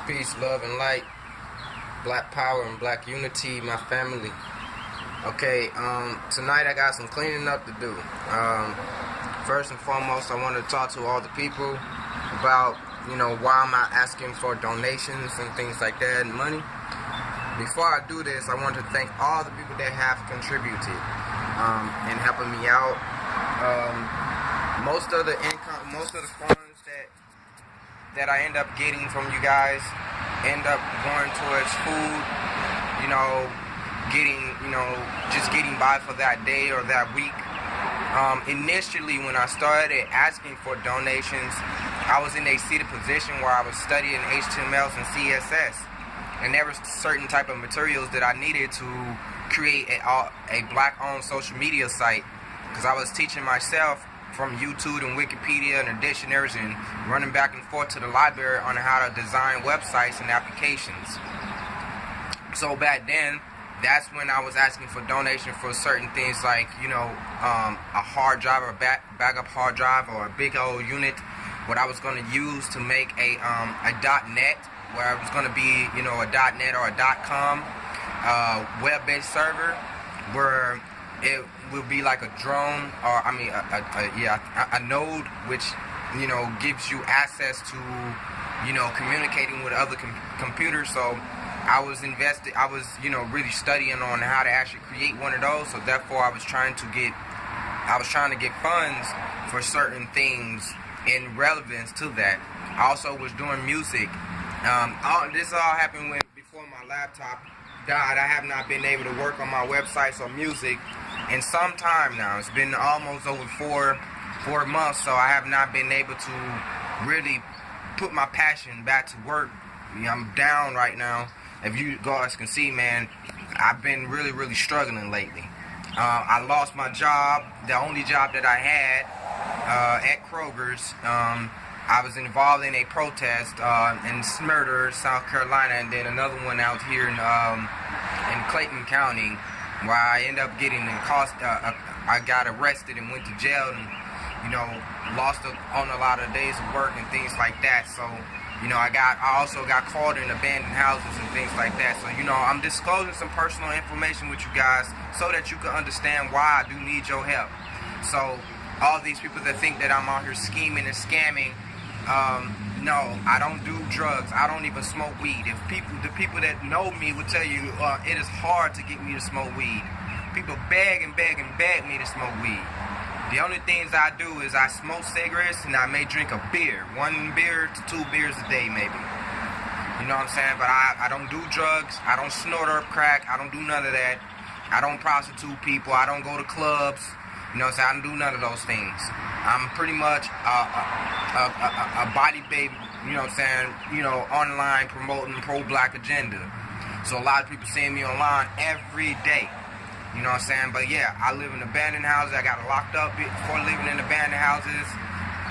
Peace, love, and light. Black power and black unity, my family. Okay, tonight I got some cleaning up to do. First and foremost, I want to talk to all the people about, why am I asking for donations and things like that and money. Before I do this, I want to thank all the people that have contributed in helping me out. Most of the funds that I end up getting from you guys end up going towards food, just getting by for that day or that week. Initially, when I started asking for donations, I was in a seated position where I was studying HTMLs and CSS, and there was certain type of materials that I needed to create a black-owned social media site, because I was teaching myself from YouTube and Wikipedia and the dictionaries and running back and forth to the library on how to design websites and applications. So back then, that's when I was asking for donation for certain things like, a hard drive or backup hard drive or a big old unit, what I was going to use to make a .NET, where it was going to be, a .NET or a .com web-based server, where it will be like a drone, or a node, which gives you access to communicating with other computers. So I was really studying on how to actually create one of those. So therefore I was trying to get funds for certain things in relevance to that. I also was doing music. This all happened before my laptop died. I have not been able to work on my websites or music in some time now. It's been almost over four months, so I have not been able to really put my passion back to work. I'm down right now. If you guys can see, man, I've been really, really struggling lately. I lost my job, the only job that I had at Kroger's. I was involved in a protest in Smyrna, South Carolina, and then another one out here in Clayton County, where I ended up getting I got arrested and went to jail, and lost on a lot of days of work and things like that. So I also got caught in abandoned houses and things like that. So I'm disclosing some personal information with you guys so that you can understand why I do need your help. So all these people that think that I'm out here scheming and scamming, no, I don't do drugs. I don't even smoke weed. The people that know me will tell you it is hard to get me to smoke weed. People beg me to smoke weed. The only things I do is I smoke cigarettes and I may drink a beer. 1 beer to 2 beers a day maybe. You know what I'm saying? But I don't do drugs. I don't snort or crack. I don't do none of that. I don't prostitute people. I don't go to clubs. I don't do none of those things. I'm pretty much a body baby, online promoting pro-black agenda. So a lot of people seeing me online every day. But yeah, I live in abandoned houses. I got locked up before living in abandoned houses.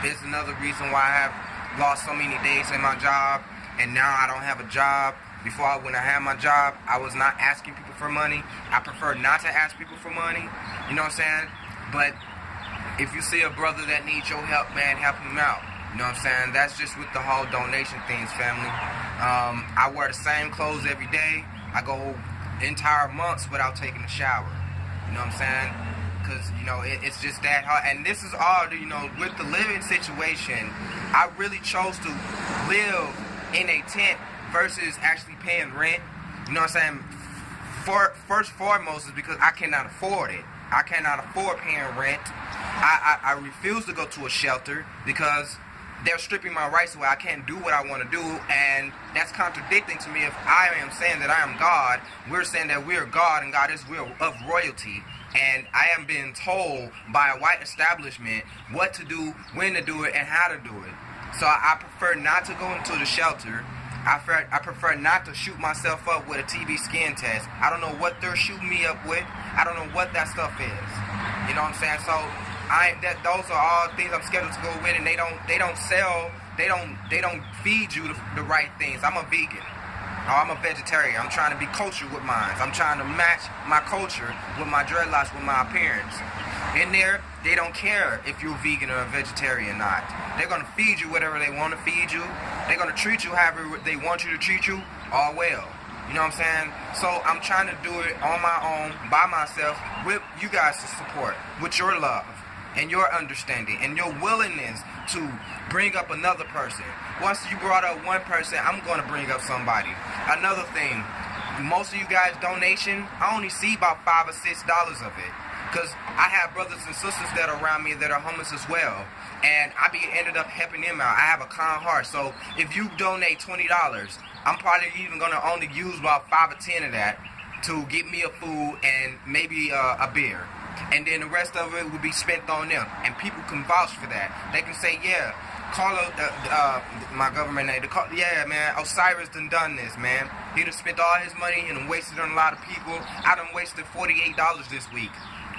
It's another reason why I have lost so many days in my job, and now I don't have a job. Before, when I had my job, I was not asking people for money. I prefer not to ask people for money. You know what I'm saying? But if you see a brother that needs your help, man, help him out. You know what I'm saying? That's just with the whole donation things, family. I wear the same clothes every day. I go entire months without taking a shower. You know what I'm saying? Because, it's just that hard. And this is all, with the living situation, I really chose to live in a tent versus actually paying rent. You know what I'm saying? First and foremost is because I cannot afford it. I cannot afford paying rent. I refuse to go to a shelter because they're stripping my rights away. I can't do what I want to do, and that's contradicting to me. If I am saying that I am God, we're saying that we are God, and God is of royalty, and I am being told by a white establishment what to do, when to do it, and how to do it. So I prefer not to go into the shelter. I prefer not to shoot myself up with a TB skin test. I don't know what they're shooting me up with. I don't know what that stuff is. You know what I'm saying? So those are all things I'm scheduled to go with, and they don't feed you the right things. I'm a vegan. Oh, I'm a vegetarian. I'm trying to be cultured with mine. I'm trying to match my culture with my dreadlocks, with my appearance. In there, they don't care if you're vegan or a vegetarian or not. They're going to feed you whatever they want to feed you. They're going to treat you however they want you to treat you, all well. You know what I'm saying? So I'm trying to do it on my own, by myself, with you guys' support, with your love and your understanding and your willingness to bring up another person. Once you brought up one person, I'm going to bring up somebody. Another thing, most of you guys' donation, I only see about $5 or $6 of it. Because I have brothers and sisters that are around me that are homeless as well. And ended up helping them out. I have a kind heart. So if you donate $20, I'm probably even going to only use about 5 or 10 of that to get me a food and maybe a beer. And then the rest of it will be spent on them. And people can vouch for that. They can say, yeah, call my government name. Yeah, man, Osiris done this, man. He done spent all his money and wasted on a lot of people. I done wasted $48 this week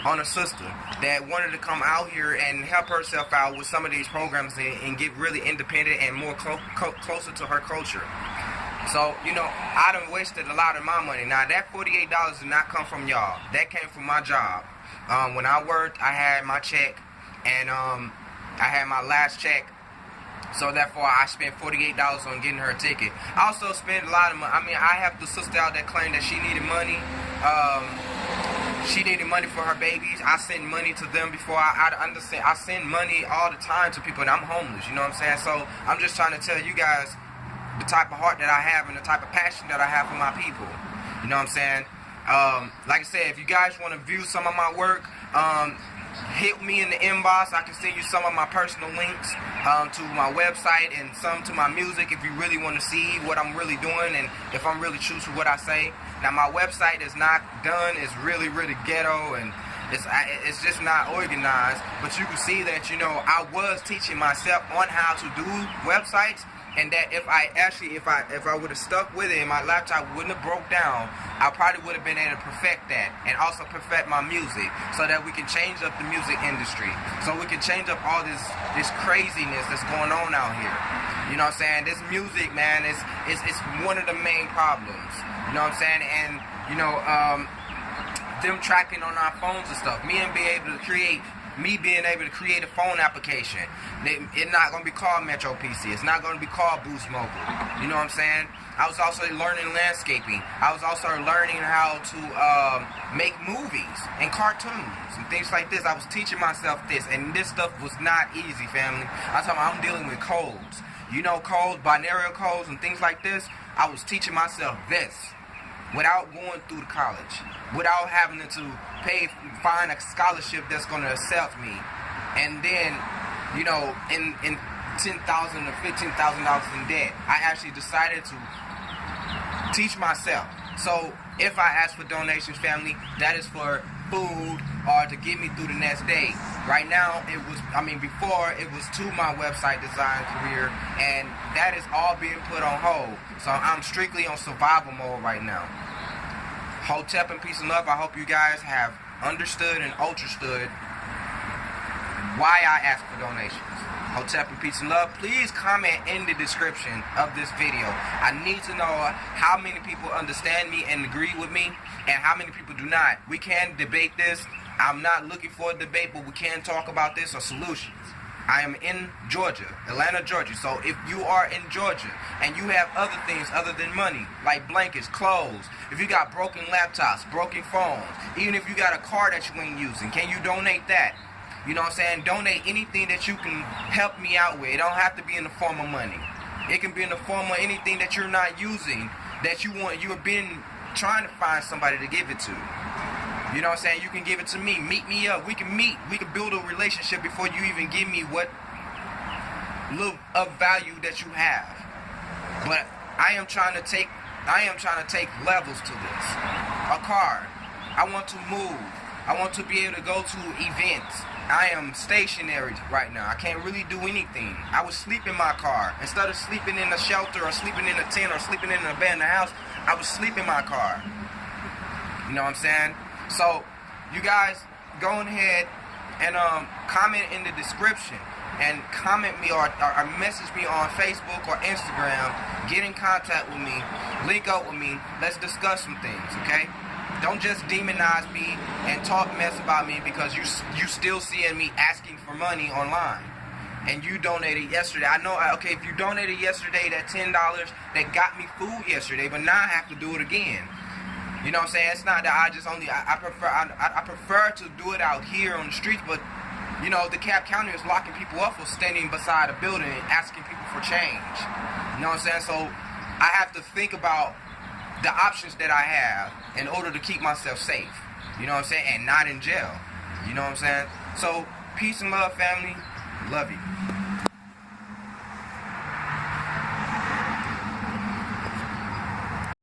on a sister that wanted to come out here and help herself out with some of these programs and get really independent and more closer to her culture. So, you know, I done wasted a lot of my money. Now, that $48 did not come from y'all. That came from my job. When I worked, I had my check, and I had my last check. So therefore, I spent $48 on getting her a ticket. I also spent a lot of money. I mean, I have the sister out that claimed that she needed money. She needed money for her babies. I send money to them before I understand. I send money all the time to people, and I'm homeless. You know what I'm saying? So I'm just trying to tell you guys the type of heart that I have and the type of passion that I have for my people. You know what I'm saying? Like I said, if you guys want to view some of my work, hit me in the inbox. I can send you some of my personal links to my website and some to my music if you really want to see what I'm really doing and if I'm really true to what I say. Now, my website is not done. It's really, really ghetto, and it's just not organized. But you can see that, you know, I was teaching myself on how to do websites, and that if I would have stuck with it and my laptop wouldn't have broke down, I probably would have been able to perfect that and also perfect my music so that we can change up the music industry. So we can change up all this craziness that's going on out here. You know what I'm saying? This music, man, it's one of the main problems. You know what I'm saying? And, you know, them tracking on our phones and stuff. Me being able to create a phone application. It's not going to be called Metro PC. It's not going to be called Boost Mobile. You know what I'm saying? I was also learning landscaping. I was also learning how to make movies and cartoons and things like this. I was teaching myself this, and this stuff was not easy, family. I'm dealing with codes. You know, codes, binary codes, and things like this. I was teaching myself this without going through the college, without having to find a scholarship that's going to accept me, and then, you know, in $10,000 or $15,000 in debt. I actually decided to teach myself. So if I ask for donations, family, that is for food or to get me through the next day. Right now, before it was to my website design career, and that is all being put on hold. So I'm strictly on survival mode right now. Hotep and peace and love. I hope you guys have understood and ultrastood why I ask for donations. Hotep and peace and love. Please comment in the description of this video. I need to know how many people understand me and agree with me, and how many people do not. We can debate this. I'm not looking for a debate, but we can talk about this or solutions. I am in Georgia, Atlanta, Georgia. So if you are in Georgia and you have other things other than money, like blankets, clothes, if you got broken laptops, broken phones, even if you got a car that you ain't using, can you donate that? You know what I'm saying? Donate anything that you can help me out with. It don't have to be in the form of money. It can be in the form of anything that you're not using, that you want. You have been trying to find somebody to give it to. You know what I'm saying? You can give it to me. Meet me up. We can meet. We can build a relationship before you even give me what little of value that you have. But I am trying to take levels to this. A car. I want to move. I want to be able to go to events. I am stationary right now. I can't really do anything. I would sleep in my car. Instead of sleeping in a shelter or sleeping in a tent or sleeping in an abandoned house, I would sleep in my car. You know what I'm saying? So, you guys, go ahead and comment in the description. and comment me or message me on Facebook or Instagram. Get in contact with me, link up with me. Let's discuss some things, okay? Don't just demonize me and talk mess about me because you still seeing me asking for money online. And you donated yesterday. I know, okay, if you donated yesterday that $10 that got me food yesterday, but now I have to do it again. You know what I'm saying? It's not that I prefer to do it out here on the streets, but you know, DeKalb County is locking people up for standing beside a building and asking people for change. You know what I'm saying? So I have to think about the options that I have in order to keep myself safe. You know what I'm saying? And not in jail. You know what I'm saying? So peace and love, family. Love you.